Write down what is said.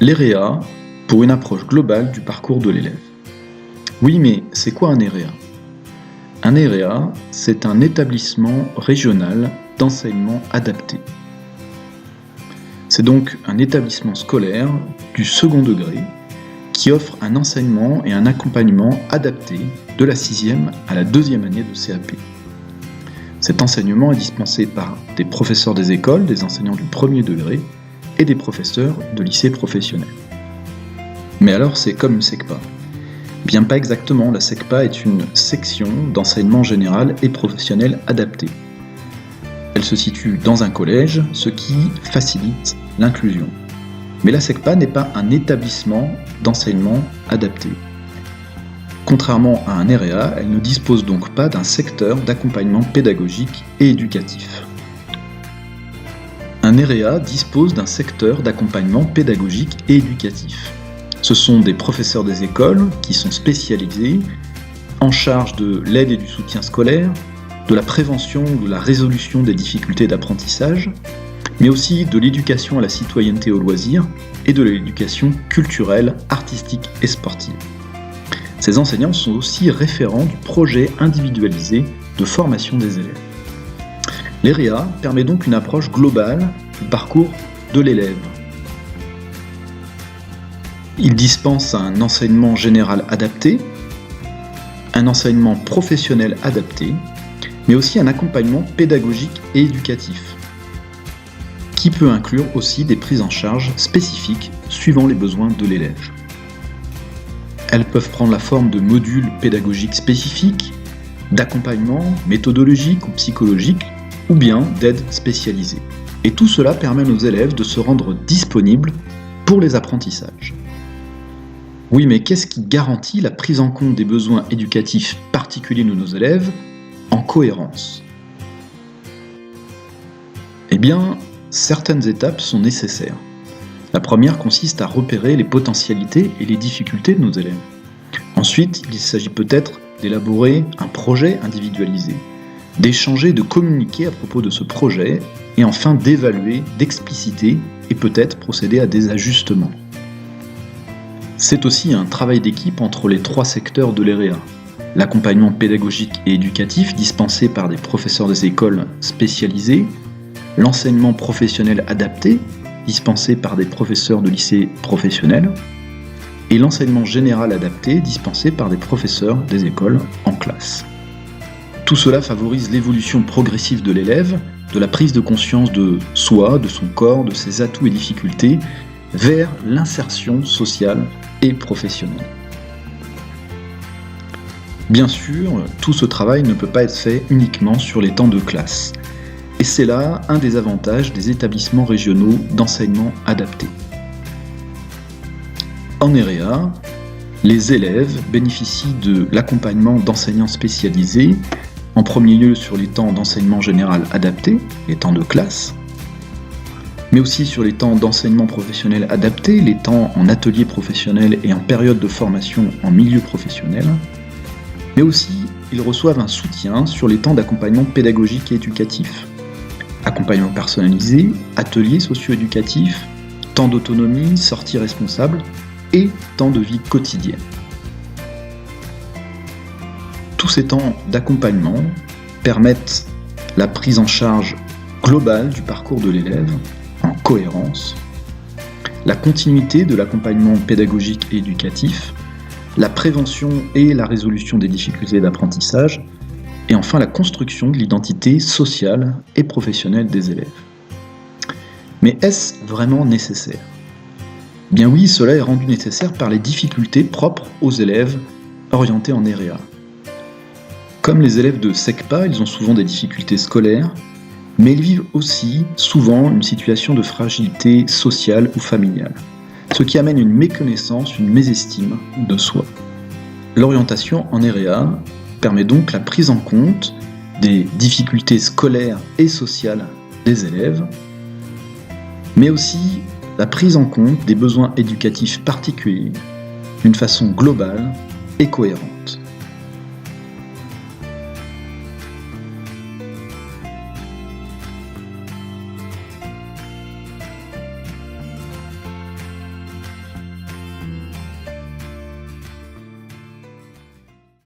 L'EREA pour une approche globale du parcours de l'élève. Oui, mais c'est quoi un EREA ? Un EREA, c'est un établissement régional d'enseignement adapté. C'est donc un établissement scolaire du second degré qui offre un enseignement et un accompagnement adapté de la 6e à la 2e année de CAP. Cet enseignement est dispensé par des professeurs des écoles, des enseignants du premier degré et des professeurs de lycée professionnel. Mais alors c'est comme une SECPA ? Bien pas exactement, la SECPA est une section d'enseignement général et professionnel adapté. Elle se situe dans un collège, ce qui facilite l'inclusion. Mais la SECPA n'est pas un établissement d'enseignement adapté. Contrairement à un EREA, elle ne dispose donc pas d'un secteur d'accompagnement pédagogique et éducatif. Un EREA dispose d'un secteur d'accompagnement pédagogique et éducatif. Ce sont des professeurs des écoles qui sont spécialisés en charge de l'aide et du soutien scolaire, de la prévention ou de la résolution des difficultés d'apprentissage, mais aussi de l'éducation à la citoyenneté au loisir et de l'éducation culturelle, artistique et sportive. Ces enseignants sont aussi référents du projet individualisé de formation des élèves. L'EREA permet donc une approche globale du parcours de l'élève. Il dispense un enseignement général adapté, un enseignement professionnel adapté, mais aussi un accompagnement pédagogique et éducatif, qui peut inclure aussi des prises en charge spécifiques suivant les besoins de l'élève. Elles peuvent prendre la forme de modules pédagogiques spécifiques, d'accompagnement méthodologique ou psychologique, ou bien d'aide spécialisée. Et tout cela permet à nos élèves de se rendre disponibles pour les apprentissages. Oui, mais qu'est-ce qui garantit la prise en compte des besoins éducatifs particuliers de nos élèves en cohérence ? Eh bien, certaines étapes sont nécessaires. La première consiste à repérer les potentialités et les difficultés de nos élèves. Ensuite, il s'agit peut-être d'élaborer un projet individualisé, d'échanger, de communiquer à propos de ce projet, et enfin d'évaluer, d'expliciter et peut-être procéder à des ajustements. C'est aussi un travail d'équipe entre les 3 secteurs de l'EREA. L'accompagnement pédagogique et éducatif dispensé par des professeurs des écoles spécialisés, l'enseignement professionnel adapté dispensé par des professeurs de lycée professionnel, et l'enseignement général adapté dispensé par des professeurs des écoles en classe. Tout cela favorise l'évolution progressive de l'élève, de la prise de conscience de soi, de son corps, de ses atouts et difficultés, vers l'insertion sociale et professionnelle. Bien sûr, tout ce travail ne peut pas être fait uniquement sur les temps de classe. Et c'est là un des avantages des établissements régionaux d'enseignement adapté. En EREA, les élèves bénéficient de l'accompagnement d'enseignants spécialisés, en premier lieu sur les temps d'enseignement général adapté, les temps de classe, mais aussi sur les temps d'enseignement professionnel adapté, les temps en atelier professionnel et en période de formation en milieu professionnel, mais aussi ils reçoivent un soutien sur les temps d'accompagnement pédagogique et éducatif. Accompagnement personnalisé, ateliers socio-éducatifs, temps d'autonomie, sortie responsable et temps de vie quotidienne. Tous ces temps d'accompagnement permettent la prise en charge globale du parcours de l'élève en cohérence, la continuité de l'accompagnement pédagogique et éducatif, la prévention et la résolution des difficultés d'apprentissage, et enfin la construction de l'identité sociale et professionnelle des élèves. Mais est-ce vraiment nécessaire ? Bien oui, cela est rendu nécessaire par les difficultés propres aux élèves orientés en EREA. Comme les élèves de SECPA, ils ont souvent des difficultés scolaires, mais ils vivent aussi souvent une situation de fragilité sociale ou familiale, ce qui amène une méconnaissance, une mésestime de soi. L'orientation en EREA permet donc la prise en compte des difficultés scolaires et sociales des élèves, mais aussi la prise en compte des besoins éducatifs particuliers d'une façon globale et cohérente.